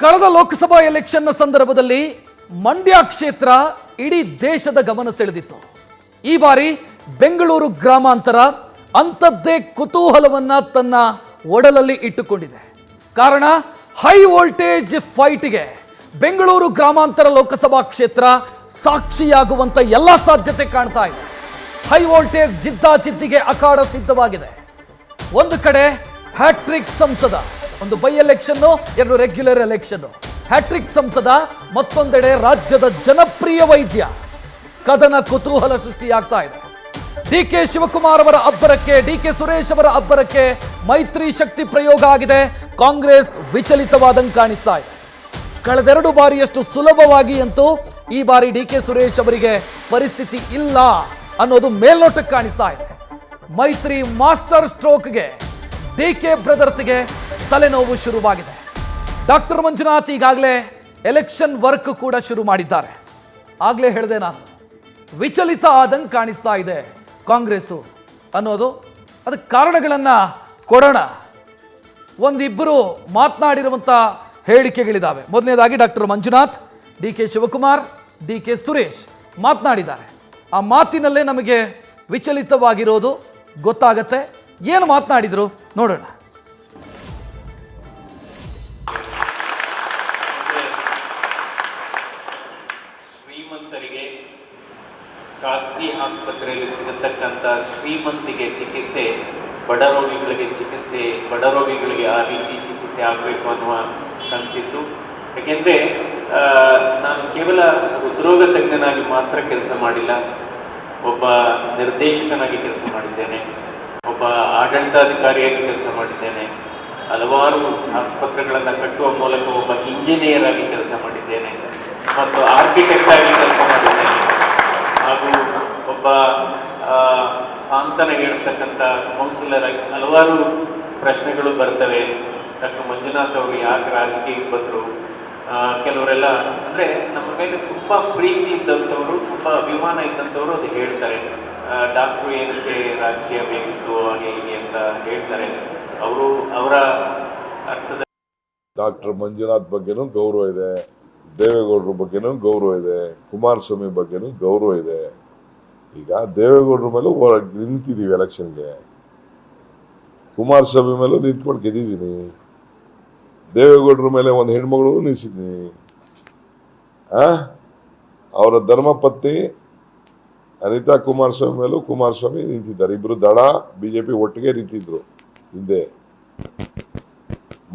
ಕಳೆದ ಲೋಕಸಭಾ ಎಲೆಕ್ಷನ್ನ ಸಂದರ್ಭದಲ್ಲಿ ಮಂಡ್ಯ ಕ್ಷೇತ್ರ ಇಡೀ ದೇಶದ ಗಮನ ಸೆಳೆದಿತ್ತು. ಈ ಬಾರಿ ಬೆಂಗಳೂರು ಗ್ರಾಮಾಂತರ ಅಂಥದ್ದೇ ಕುತೂಹಲವನ್ನ ತನ್ನ ಒಡಲಲ್ಲಿ ಇಟ್ಟುಕೊಂಡಿದೆ. ಕಾರಣ ಹೈ ವೋಲ್ಟೇಜ್ ಫೈಟ್ಗೆ ಬೆಂಗಳೂರು ಗ್ರಾಮಾಂತರ ಲೋಕಸಭಾ ಕ್ಷೇತ್ರ ಸಾಕ್ಷಿಯಾಗುವಂತ ಎಲ್ಲ ಸಾಧ್ಯತೆ ಕಾಣ್ತಾ ಇದೆ. ಹೈ ವೋಲ್ಟೇಜ್ ಜಿದ್ದಾಜಿದ್ದಿಗೆ ಅಖಾಡ ಸಿದ್ಧವಾಗಿದೆ. ಒಂದು ಕಡೆ ಹ್ಯಾಟ್ರಿಕ್ ಸಂಸದ, ಒಂದು ಬೈ ಎಲೆಕ್ಷನ್, ಎರಡು ರೆಗ್ಯುಲರ್ ಎಲೆಕ್ಷನ್. ಹ್ಯಾಟ್ರಿಕ್ ಸಂಸದ, ಮತ್ತೊಂದೆಡೆ ರಾಜ್ಯದ ಜನಪ್ರಿಯ ವೈದ್ಯ. ಕದನ ಕುತೂಹಲ ಸೃಷ್ಟಿಯಾಗ್ತಾ ಇದೆ. ಡಿಕೆ ಶಿವಕುಮಾರ್ ಅವರ ಅಬ್ಬರಕ್ಕೆ, ಡಿಕೆ ಸುರೇಶ್ ಅವರ ಅಬ್ಬರಕ್ಕೆ ಮೈತ್ರಿ ಶಕ್ತಿ ಪ್ರಯೋಗ ಆಗಿದೆ. ಕಾಂಗ್ರೆಸ್ ವಿಚಲಿತವಾದಂಗೆ ಕಾಣಿಸ್ತಾ ಇದೆ. ಕಳೆದೆರಡು ಬಾರಿಯಷ್ಟು ಸುಲಭವಾಗಿ ಅಂತೂ ಈ ಬಾರಿ ಡಿಕೆ ಸುರೇಶ್ ಅವರಿಗೆ ಪರಿಸ್ಥಿತಿ ಇಲ್ಲ ಅನ್ನೋದು ಮೇಲ್ನೋಟಕ್ಕೆ ಕಾಣಿಸ್ತಾ ಇದೆ. ಮೈತ್ರಿ ಮಾಸ್ಟರ್ ಸ್ಟ್ರೋಕ್ಗೆ ಡಿಕೆ ಬ್ರದರ್ಸ್ಗೆ ತಲೆನೋವು ಶುರುವಾಗಿದೆ. ಡಾಕ್ಟರ್ ಮಂಜುನಾಥ್ ಈಗಾಗಲೇ ಎಲೆಕ್ಷನ್ ವರ್ಕ್ ಕೂಡ ಶುರು ಮಾಡಿದ್ದಾರೆ. ಆಗ್ಲೇ ಹೇಳಿದೆ ನಾನು, ವಿಚಲಿತ ಆದಂಗೆ ಕಾಣಿಸ್ತಾ ಇದೆ ಕಾಂಗ್ರೆಸ್ಸು ಅನ್ನೋದು. ಅದಕ್ಕೆ ಕಾರಣಗಳನ್ನ ಕೊಡೋಣ. ಒಂದಿಬ್ಬರು ಮಾತನಾಡಿರುವಂಥ ಹೇಳಿಕೆಗಳಿದ್ದಾವೆ. ಮೊದಲನೇದಾಗಿ doctor Manjunath, DK Shivakumar, DK Suresh ಮಾತನಾಡಿದ್ದಾರೆ. ಆ ಮಾತಿನಲ್ಲೇ ನಮಗೆ ವಿಚಲಿತವಾಗಿರೋದು ಗೊತ್ತಾಗತ್ತೆ. ಏನು ಮಾತನಾಡಿದ್ರು ನೋಡೋಣ. ಶ್ರೀಮಂತರಿಗೆ ಖಾಸಗಿ ಆಸ್ಪತ್ರೆಯಲ್ಲಿ ಸಿಗತಕ್ಕಂಥ ಶ್ರೀಮಂತಿಗೆ ಚಿಕಿತ್ಸೆ, ಬಡ ರೋಗಿಗಳಿಗೆ ಚಿಕಿತ್ಸೆ, ಬಡ ರೋಗಿಗಳಿಗೆ ಆ ರೀತಿ ಚಿಕಿತ್ಸೆ ಆಗಬೇಕು ಅನ್ನುವ ಕನಸಿತ್ತು. ಯಾಕೆಂದರೆ ನಾನು ಕೇವಲ ಹೃದ್ರೋಗ ತಜ್ಞನಾಗಿ ಮಾತ್ರ ಕೆಲಸ ಮಾಡಿಲ್ಲ, ಒಬ್ಬ ನಿರ್ದೇಶಕನಾಗಿ ಕೆಲಸ ಮಾಡಿದ್ದೇನೆ, ಒಬ್ಬ ಆಡಳಿತಾಧಿಕಾರಿಯಾಗಿ ಕೆಲಸ ಮಾಡಿದ್ದೇನೆ, ಹಲವಾರು ಆಸ್ಪತ್ರೆಗಳನ್ನು ಕಟ್ಟುವ ಮೂಲಕ ಒಬ್ಬ ಇಂಜಿನಿಯರ್ ಆಗಿ ಕೆಲಸ ಮಾಡಿದ್ದೇನೆ, ಮತ್ತು ಆರ್ಕಿಟೆಕ್ಟ್ ಆಗಿ ಕೆಲಸ ಮಾಡಿದ್ದೇನೆ, ಹಾಗೂ ಒಬ್ಬ ಸಾಂತ್ವನ ಹೇಳ್ತಕ್ಕಂಥ ಕೌನ್ಸಿಲರ್ ಆಗಿ ಹಲವಾರು ಪ್ರಶ್ನೆಗಳು ಬರ್ತವೆ. ಡಾಕ್ಟರ್ ಮಂಜುನಾಥ್ ಅವರು ಯಾಕೆ ರಾಜಕೀಯಕ್ಕೆ ಬಂದರು, ಕೆಲವರೆಲ್ಲ ಅಂದರೆ ನಮ್ಮ ಮೇಲೆ ತುಂಬ ಪ್ರೀತಿ ಇದ್ದಂಥವರು, ತುಂಬ ಅಭಿಮಾನ ಇದ್ದಂಥವರು ಅದು ಹೇಳ್ತಾರೆ. ಡಾಕ್ಟ್ರು ಏನಕ್ಕೆ ರಾಜಕೀಯ ಬೇಕಿತ್ತು ಹಾಗೆ ಹೀಗೆ ಅಂತ ಹೇಳ್ತಾರೆ. ಅವರು ಅವರ ಅರ್ಥದ ಡಾಕ್ಟರ್ ಮಂಜುನಾಥ್ ಬಗ್ಗೆನೂ ಗೌರವ ಇದೆ, ದೇವೇಗೌಡರ ಬಗ್ಗೆನೂ ಗೌರವ ಇದೆ, ಕುಮಾರಸ್ವಾಮಿ ಬಗ್ಗೆನೂ ಗೌರವ ಇದೆ. ಈಗ ದೇವೇಗೌಡರ ಮೇಲೂ ನಿಂತಿದ್ದೀವಿ ಎಲೆಕ್ಷನ್ಗೆ, ಕುಮಾರಸ್ವಾಮಿ ಮೇಲೂ ನಿಂತ್ಕೊಂಡು ಗೆದ್ದಿದ್ದೀನಿ, ದೇವೇಗೌಡರ ಮೇಲೆ ಒಂದು ಹೆಣ್ಮಗಳು ನಿಲ್ಲಿಸಿದ್ದೀನಿ. ಅವರ ಧರ್ಮಪತ್ನಿ ಅನಿತಾ ಕುಮಾರಸ್ವಾಮಿ ಮೇಲೂ ಕುಮಾರಸ್ವಾಮಿ ನಿಂತಿದ್ದಾರೆ. ಇಬ್ರು ದಳ ಬಿಜೆಪಿ ಒಟ್ಟಿಗೆ ನಿಂತಿದ್ರು ಹಿಂದೆ.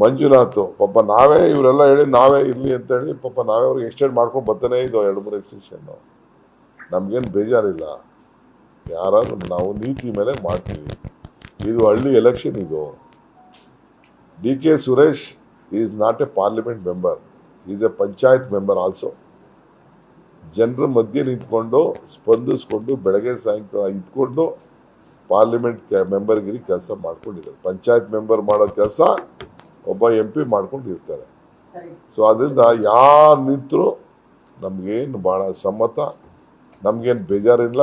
ಮಂಜುನಾಥ್ ಪಾಪ ನಾವೇ ಇವರೆಲ್ಲ ಹೇಳಿ ನಾವೇ ಇರಲಿ ಅಂತ ಹೇಳಿ ಪಾಪ ನಾವೇ ಅವ್ರಿಗೆ ಎಕ್ಸ್ಟೆಂಡ್ ಮಾಡ್ಕೊಂಡು ಬರ್ತಾನೆ ಇದ್ದೋ 2-3 ಎಕ್ಸ್ಟೆನ್ಷನ್. ನಮ್ಗೇನು ಬೇಜಾರಿಲ್ಲ, ಯಾರಾದ್ರೂ ನಾವು ನೀತಿ ಮೇಲೆ ಮಾಡ್ತೀವಿ. ಇದು ಹಳ್ಳಿ ಎಲೆಕ್ಷನ್. ಇದು DK Suresh is not a parliament member, is a panchayat member also. ಜನರ ಮಧ್ಯೆ ನಿಂತ್ಕೊಂಡು ಸ್ಪಂದಿಸ್ಕೊಂಡು ಬೆಳಗ್ಗೆ ಸಾಯಂಕಾಲ ಇದ್ಕೊಂಡು ಪಾರ್ಲಿಮೆಂಟ್ ಮೆಂಬರ್ಗಿರಿ ಕೆಲಸ ಮಾಡ್ಕೊಂಡಿದ್ದಾರೆ. ಪಂಚಾಯತ್ ಮೆಂಬರ್ ಮಾಡೋ ಕೆಲಸ ಒಬ್ಬ MP ಮಾಡ್ಕೊಂಡಿರ್ತಾರೆ. ಸೊ ಅದರಿಂದ ಯಾರು ನಿಂತರೂ ನಮಗೇನು ಭಾಳ ಸಮ್ಮತ, ನಮಗೇನು ಬೇಜಾರಿಲ್ಲ.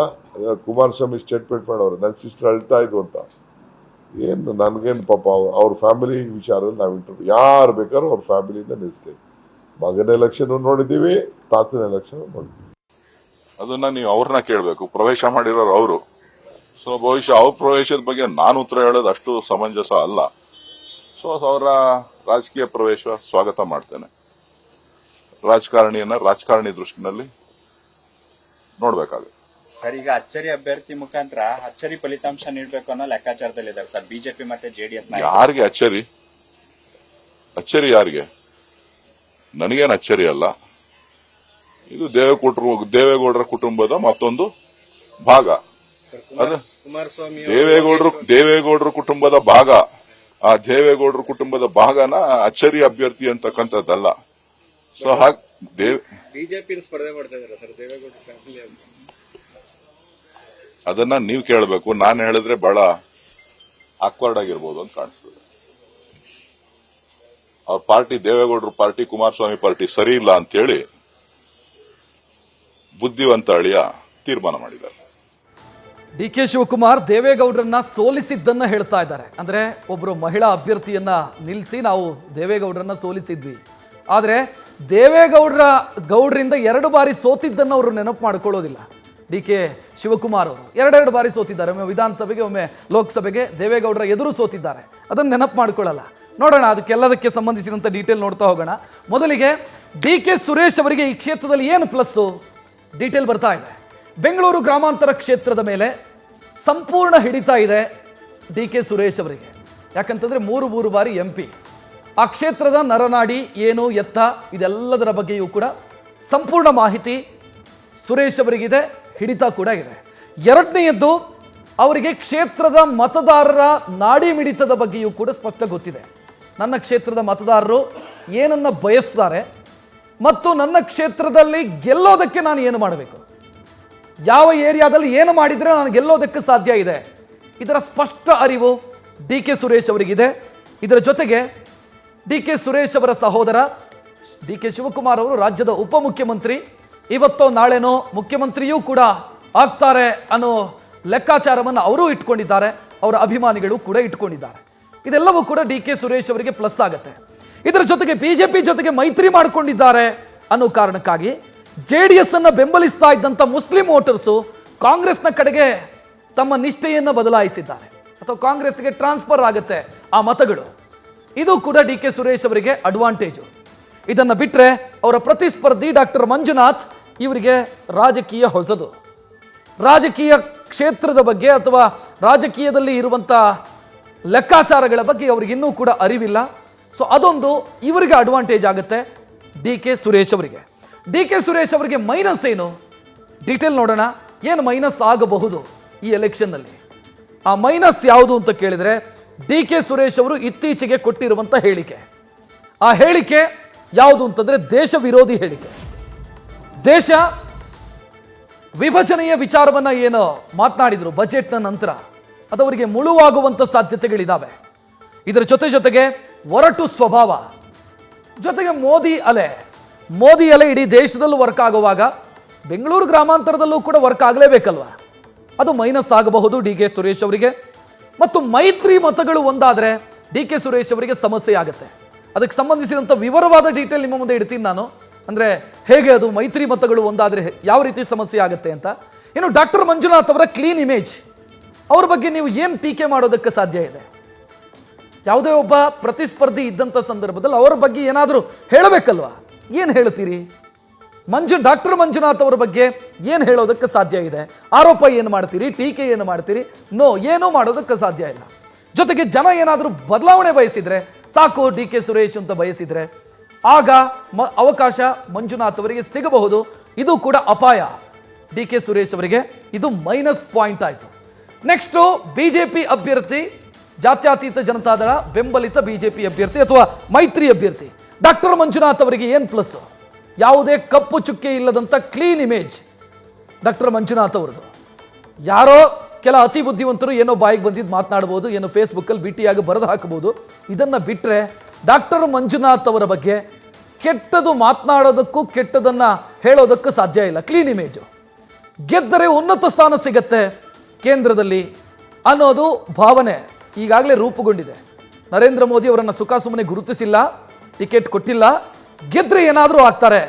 ಕುಮಾರಸ್ವಾಮಿ ಸ್ಟೇಟ್ಮೆಂಟ್ ಮಾಡೋರು ನನ್ನ ಸಿಸ್ಟರ್ ಅಳ್ತಾ ಇದ್ರು ಅಂತ. ಏನು ನನಗೇನು ಪಾಪ ಅವ್ರ ಫ್ಯಾಮಿಲಿ ವಿಚಾರದಲ್ಲಿ ನಾವು ಇಂಟರ್ವ್ಯೂ ಯಾರು ಬೇಕಾದ್ರೂ ಅವ್ರ ಫ್ಯಾಮಿಲಿಯಿಂದ ನಿಲ್ಲಿಸ್ತೀವಿ. ಮಗನ ಎಲೆಕ್ಷನ್ ನೋಡಿದ್ದೀವಿ, ತಾತನ ಎಲೆಕ್ಷನ್ ನೋಡಿದ್ದೀವಿ. ಅದನ್ನ ನೀವು ಅವ್ರನ್ನ ಕೇಳಬೇಕು, ಪ್ರವೇಶ ಮಾಡಿರೋರು ಅವರು. ಸೊ ಬಹುಶಃ ಅವ್ರ ಪ್ರವೇಶದ ಬಗ್ಗೆ ನಾನು ಉತ್ತರ ಹೇಳೋದು ಅಷ್ಟು ಸಮಂಜಸ ಅಲ್ಲ. ಸೊ ಅವರ ರಾಜಕೀಯ ಪ್ರವೇಶ ಸ್ವಾಗತ ಮಾಡ್ತೇನೆ. ರಾಜಕಾರಣಿಯನ್ನ ರಾಜಕಾರಣಿ ದೃಷ್ಟಿನಲ್ಲಿ ನೋಡ್ಬೇಕಾಗುತ್ತೆ. ಸರ್, ಈಗ ಅಚ್ಚರಿ ಅಭ್ಯರ್ಥಿ ಮುಖಾಂತರ ಅಚ್ಚರಿ ಫಲಿತಾಂಶ ನೀಡಬೇಕು ಅನ್ನೋ ಲೆಕ್ಕಾಚಾರದಲ್ಲಿದ್ದಾರೆ ಸರ್ ಬಿಜೆಪಿ ಮತ್ತೆ ಜೆಡಿಎಸ್. ಯಾರಿಗೆ ಅಚ್ಚರಿ? ಅಚ್ಚರಿ ಯಾರಿಗೆ? ನನಗೇನು ಅಚ್ಚರಿ ಅಲ್ಲ. ಇದು ದೇವೇಗೌಡರ ಕುಟುಂಬದ ಮತ್ತೊಂದು ಭಾಗ. ಅದು ದೇವೇಗೌಡರ ಕುಟುಂಬದ ಭಾಗ. ಆ ದೇವೇಗೌಡರ ಕುಟುಂಬದ ಭಾಗನ ಅಚ್ಚರಿ ಅಭ್ಯರ್ಥಿ ಅಂತಕ್ಕಂಥದ್ದಲ್ಲ. ಸೊ ಹಾಗೆ ಬಿಜೆಪಿ ಸ್ಪರ್ಧೆ ಮಾಡ್ತಾ ಇದ್ದಾರೆ ಸರ್ ದೇವೇಗೌಡ ಫ್ಯಾಮಿಲಿ ಅಂತ. ಅದನ್ನ ನೀವು ಕೇಳಬೇಕು. ನಾನು ಹೇಳಿದ್ರೆ ಬಹಳ ಆಕ್ವರ್ಡ್ ಆಗಿರ್ಬೋದು ಅಂತ ಕಾಣಿಸ್ತದೆ. ಅವ್ರ ಪಾರ್ಟಿ, ದೇವೇಗೌಡರ ಪಾರ್ಟಿ, ಕುಮಾರಸ್ವಾಮಿ ಪಾರ್ಟಿ ಸರಿ ಇಲ್ಲ ಅಂತೇಳಿ ಬುದ್ಧಿವಂತ ಅಳಿಯ ತೀರ್ಮಾನ ಮಾಡಿದ್ದಾರೆ. ಡಿಕೆ ಶಿವಕುಮಾರ್ ದೇವೇಗೌಡರನ್ನ ಸೋಲಿಸಿದ್ದನ್ನ ಹೇಳ್ತಾ ಇದ್ದಾರೆ. ಅಂದ್ರೆ ಒಬ್ಬರು ಮಹಿಳಾ ಅಭ್ಯರ್ಥಿಯನ್ನ ನಿಲ್ಲಿಸಿ ನಾವು ದೇವೇಗೌಡರನ್ನ ಸೋಲಿಸಿದ್ವಿ, ಆದರೆ ಗೌಡ್ರಿಂದ 2 ಬಾರಿ ಸೋತಿದ್ದನ್ನು ಅವರು ನೆನಪು ಮಾಡ್ಕೊಳ್ಳೋದಿಲ್ಲ. ಡಿ ಕೆ ಶಿವಕುಮಾರ್ ಅವರು 2 ಬಾರಿ ಸೋತಿದ್ದಾರೆ. ಒಮ್ಮೆ ವಿಧಾನಸಭೆಗೆ, ಒಮ್ಮೆ ಲೋಕಸಭೆಗೆ ದೇವೇಗೌಡರ ಎದುರು ಸೋತಿದ್ದಾರೆ. ಅದನ್ನು ನೆನಪು ಮಾಡ್ಕೊಳ್ಳಲ್ಲ. ನೋಡೋಣ, ಅದಕ್ಕೆಲ್ಲದಕ್ಕೆ ಸಂಬಂಧಿಸಿದಂಥ ಡೀಟೇಲ್ ನೋಡ್ತಾ ಹೋಗೋಣ. ಮೊದಲಿಗೆ ಡಿ ಕೆ ಸುರೇಶ್ ಅವರಿಗೆ ಈ ಕ್ಷೇತ್ರದಲ್ಲಿ ಏನು ಪ್ಲಸ್ಸು ಡೀಟೇಲ್ ಬರ್ತಾ ಇದೆ. ಬೆಂಗಳೂರು ಗ್ರಾಮಾಂತರ ಕ್ಷೇತ್ರದ ಮೇಲೆ ಸಂಪೂರ್ಣ ಹಿಡಿತಾ ಇದೆ ಡಿ ಕೆ ಸುರೇಶ್ ಅವರಿಗೆ. ಯಾಕಂತಂದರೆ 3 ಬಾರಿ MP. ಆ ಕ್ಷೇತ್ರದ ನರನಾಡಿ ಏನು ಎತ್ತ ಇದೆಲ್ಲದರ ಬಗ್ಗೆಯೂ ಕೂಡ ಸಂಪೂರ್ಣ ಮಾಹಿತಿ ಸುರೇಶ್ ಅವರಿಗಿದೆ, ಹಿಡಿತ ಕೂಡ ಇದೆ. ಎರಡನೆಯದ್ದು, ಅವರಿಗೆ ಕ್ಷೇತ್ರದ ಮತದಾರರ ನಾಡಿ ಮಿಡಿತದ ಬಗ್ಗೆಯೂ ಕೂಡ ಸ್ಪಷ್ಟ ಗೊತ್ತಿದೆ. ನನ್ನ ಕ್ಷೇತ್ರದ ಮತದಾರರು ಏನನ್ನ ಬಯಸ್ತಾರೆ ಮತ್ತು ನನ್ನ ಕ್ಷೇತ್ರದಲ್ಲಿ ಗೆಲ್ಲೋದಕ್ಕೆ ನಾನು ಏನು ಮಾಡಬೇಕು, ಯಾವ ಏರಿಯಾದಲ್ಲಿ ಏನು ಮಾಡಿದರೆ ನಾನು ಗೆಲ್ಲೋದಕ್ಕೆ ಸಾಧ್ಯ ಇದೆ, ಇದರ ಸ್ಪಷ್ಟ ಅರಿವು ಡಿ ಕೆ ಸುರೇಶ್ ಅವರಿಗಿದೆ. ಇದರ ಜೊತೆಗೆ ಡಿ ಕೆ ಸುರೇಶ್ ಅವರ ಸಹೋದರ ಡಿ ಕೆ ಶಿವಕುಮಾರ್ ಅವರು ರಾಜ್ಯದ ಉಪಮುಖ್ಯಮಂತ್ರಿ, ಇವತ್ತೋ ನಾಳೆನೋ ಮುಖ್ಯಮಂತ್ರಿಯೂ ಕೂಡ ಆಗ್ತಾರೆ ಅನ್ನೋ ಲೆಕ್ಕಾಚಾರವನ್ನು ಅವರೂ ಇಟ್ಕೊಂಡಿದ್ದಾರೆ, ಅವರ ಅಭಿಮಾನಿಗಳು ಕೂಡ ಇಟ್ಕೊಂಡಿದ್ದಾರೆ. ಇದೆಲ್ಲವೂ ಕೂಡ ಡಿ ಕೆ ಸುರೇಶ್ ಅವರಿಗೆ ಪ್ಲಸ್ ಆಗುತ್ತೆ. ಇದರ ಜೊತೆಗೆ ಬಿಜೆಪಿ ಜೊತೆಗೆ ಮೈತ್ರಿ ಮಾಡಿಕೊಂಡಿದ್ದಾರೆ ಅನ್ನೋ ಕಾರಣಕ್ಕಾಗಿ JDS ಅನ್ನು ಬೆಂಬಲಿಸ್ತಾ ಇದ್ದಂಥ ಮುಸ್ಲಿಂ ವೋಟರ್ಸು ಕಾಂಗ್ರೆಸ್ನ ಕಡೆಗೆ ತಮ್ಮ ನಿಷ್ಠೆಯನ್ನು ಬದಲಾಯಿಸಿದ್ದಾರೆ, ಅಥವಾ ಕಾಂಗ್ರೆಸ್ಗೆ ಟ್ರಾನ್ಸ್ಫರ್ ಆಗುತ್ತೆ ಆ ಮತಗಳು. ಇದು ಕೂಡ ಡಿ ಕೆ ಸುರೇಶ್ ಅವರಿಗೆ ಅಡ್ವಾಂಟೇಜು. ಇದನ್ನು ಬಿಟ್ಟರೆ ಅವರ ಪ್ರತಿಸ್ಪರ್ಧಿ ಡಾಕ್ಟರ್ ಮಂಜುನಾಥ್ ಇವರಿಗೆ ರಾಜಕೀಯ ಹೊಸದು. ರಾಜಕೀಯ ಕ್ಷೇತ್ರದ ಬಗ್ಗೆ ಅಥವಾ ರಾಜಕೀಯದಲ್ಲಿ ಇರುವಂಥ ಲೆಕ್ಕಾಚಾರಗಳ ಬಗ್ಗೆ ಅವ್ರಿಗೆ ಇನ್ನೂ ಕೂಡ ಅರಿವಿಲ್ಲ. ಸೊ ಅದೊಂದು ಇವರಿಗೆ ಅಡ್ವಾಂಟೇಜ್ ಆಗುತ್ತೆ ಡಿ ಕೆ ಸುರೇಶ್ ಅವರಿಗೆ. ಡಿ ಕೆ ಸುರೇಶ್ ಅವರಿಗೆ ಮೈನಸ್ ಏನು ಡೀಟೇಲ್ ನೋಡೋಣ. ಏನು ಮೈನಸ್ ಆಗಬಹುದು ಈ ಎಲೆಕ್ಷನ್ನಲ್ಲಿ? ಆ ಮೈನಸ್ ಯಾವುದು ಅಂತ ಕೇಳಿದರೆ, ಡಿ ಕೆ ಸುರೇಶ್ ಅವರು ಇತ್ತೀಚೆಗೆ ಕೊಟ್ಟಿರುವಂಥ ಹೇಳಿಕೆ. ಆ ಹೇಳಿಕೆ ಯಾವುದು ಅಂತಂದರೆ ದೇಶ ವಿರೋಧಿ ಹೇಳಿಕೆ. ದೇಶ ವಿಭಜನೆಯ ವಿಚಾರವನ್ನು ಏನು ಮಾತನಾಡಿದರು ಬಜೆಟ್ನ ನಂತರ, ಅದು ಅವರಿಗೆ ಮುಳುವಾಗುವಂಥ ಸಾಧ್ಯತೆಗಳಿದ್ದಾವೆ. ಇದರ ಜೊತೆಗೆ ಒರಟು ಸ್ವಭಾವ, ಜೊತೆಗೆ ಮೋದಿ ಅಲೆ ಇಡೀ ದೇಶದಲ್ಲೂ ವರ್ಕ್ ಆಗುವಾಗ ಬೆಂಗಳೂರು ಗ್ರಾಮಾಂತರದಲ್ಲೂ ಕೂಡ ವರ್ಕ್ ಆಗಲೇಬೇಕಲ್ವ, ಅದು ಮೈನಸ್ ಆಗಬಹುದು ಡಿ ಕೆ ಸುರೇಶ್ ಅವರಿಗೆ. ಮತ್ತು ಮೈತ್ರಿ ಮತಗಳು ಒಂದಾದರೆ ಡಿ ಕೆ ಸುರೇಶ್ ಅವರಿಗೆ ಸಮಸ್ಯೆ ಆಗುತ್ತೆ. ಅದಕ್ಕೆ ಸಂಬಂಧಿಸಿದಂಥ ವಿವರವಾದ ಡೀಟೇಲ್ ನಿಮ್ಮ ಮುಂದೆ ಇಡ್ತೀನಿ ನಾನು. ಅಂದರೆ ಹೇಗೆ ಅದು ಮೈತ್ರಿ ಮತಗಳು ಒಂದಾದರೆ ಯಾವ ರೀತಿ ಸಮಸ್ಯೆ ಆಗುತ್ತೆ ಅಂತ. ಇನ್ನು ಡಾಕ್ಟರ್ ಮಂಜುನಾಥ್ ಅವರ ಕ್ಲೀನ್ ಇಮೇಜ್, ಅವ್ರ ಬಗ್ಗೆ ನೀವು ಏನು ಟೀಕೆ ಮಾಡೋದಕ್ಕೆ ಸಾಧ್ಯ ಇದೆ? ಯಾವುದೇ ಒಬ್ಬ ಪ್ರತಿಸ್ಪರ್ಧಿ ಇದ್ದಂಥ ಸಂದರ್ಭದಲ್ಲಿ ಅವರ ಬಗ್ಗೆ ಏನಾದರೂ ಹೇಳಬೇಕಲ್ವ? ಏನು ಹೇಳ್ತೀರಿ? ಡಾಕ್ಟರ್ ಮಂಜುನಾಥ್ ಅವರ ಬಗ್ಗೆ ಏನು ಹೇಳೋದಕ್ಕೆ ಸಾಧ್ಯ ಇದೆ? ಆರೋಪ ಏನು ಮಾಡ್ತೀರಿ? ಟೀಕೆ ಏನು ಮಾಡ್ತೀರಿ? ಏನೂ ಮಾಡೋದಕ್ಕೆ ಸಾಧ್ಯ ಇಲ್ಲ. ಜೊತೆಗೆ ಜನ ಏನಾದರೂ ಬದಲಾವಣೆ ಬಯಸಿದರೆ, ಸಾಕು ಡಿ ಕೆ ಸುರೇಶ್ ಅಂತ ಬಯಸಿದರೆ, ಆಗ ಅವಕಾಶ ಮಂಜುನಾಥ್ ಅವರಿಗೆ ಸಿಗಬಹುದು. ಇದು ಕೂಡ ಅಪಾಯ ಡಿ ಕೆ ಸುರೇಶ್ ಅವರಿಗೆ. ಇದು ಮೈನಸ್ ಪಾಯಿಂಟ್ ಆಯಿತು. ನೆಕ್ಸ್ಟು ಬಿಜೆಪಿ ಅಭ್ಯರ್ಥಿ, ಜಾತ್ಯತೀತ ಜನತಾದಳ ಬೆಂಬಲಿತ ಬಿಜೆಪಿ ಅಭ್ಯರ್ಥಿ ಅಥವಾ ಮೈತ್ರಿ ಅಭ್ಯರ್ಥಿ ಡಾಕ್ಟರ್ ಮಂಜುನಾಥ್ ಅವರಿಗೆ ಏನು ಪ್ಲಸ್? ಯಾವುದೇ ಕಪ್ಪು ಚುಕ್ಕೆ ಇಲ್ಲದಂಥ ಕ್ಲೀನ್ ಇಮೇಜ್ ಡಾಕ್ಟರ್ ಮಂಜುನಾಥ್ ಅವರದು. ಯಾರೋ ಕೆಲ ಅತಿ ಬುದ್ಧಿವಂತರು ಏನೋ ಬಾಯಿಗೆ ಬಂದಿದ್ದು ಮಾತನಾಡ್ಬೋದು, ಏನೋ ಫೇಸ್ಬುಕ್ಕಲ್ಲಿ ಬಿಟ್ಟಿಯಾಗಿ ಬರೆದು ಹಾಕಬಹುದು. ಇದನ್ನು ಬಿಟ್ಟರೆ ಡಾಕ್ಟರ್ ಮಂಜುನಾಥ್ ಅವರ ಬಗ್ಗೆ ಕೆಟ್ಟದು ಮಾತನಾಡೋದಕ್ಕೂ ಕೆಟ್ಟದನ್ನು ಹೇಳೋದಕ್ಕೂ ಸಾಧ್ಯ ಇಲ್ಲ. Clean image. ಗೆದ್ದರೆ ಉನ್ನತ ಸ್ಥಾನ ಸಿಗತ್ತೆ ಕೇಂದ್ರದಲ್ಲಿ ಅನ್ನೋದು ಭಾವನೆ ಈಗಾಗಲೇ ರೂಪುಗೊಂಡಿದೆ. ನರೇಂದ್ರ ಮೋದಿ ಅವರನ್ನು ಸುಮ್ಮನೆ ಗುರುತಿಸಿಲ್ಲ, ಟಿಕೆಟ್ ಕೊಟ್ಟಿಲ್ಲ. ಗೆದ್ರೆ ಏನಾದರೂ ಆಗ್ತಾರೆ,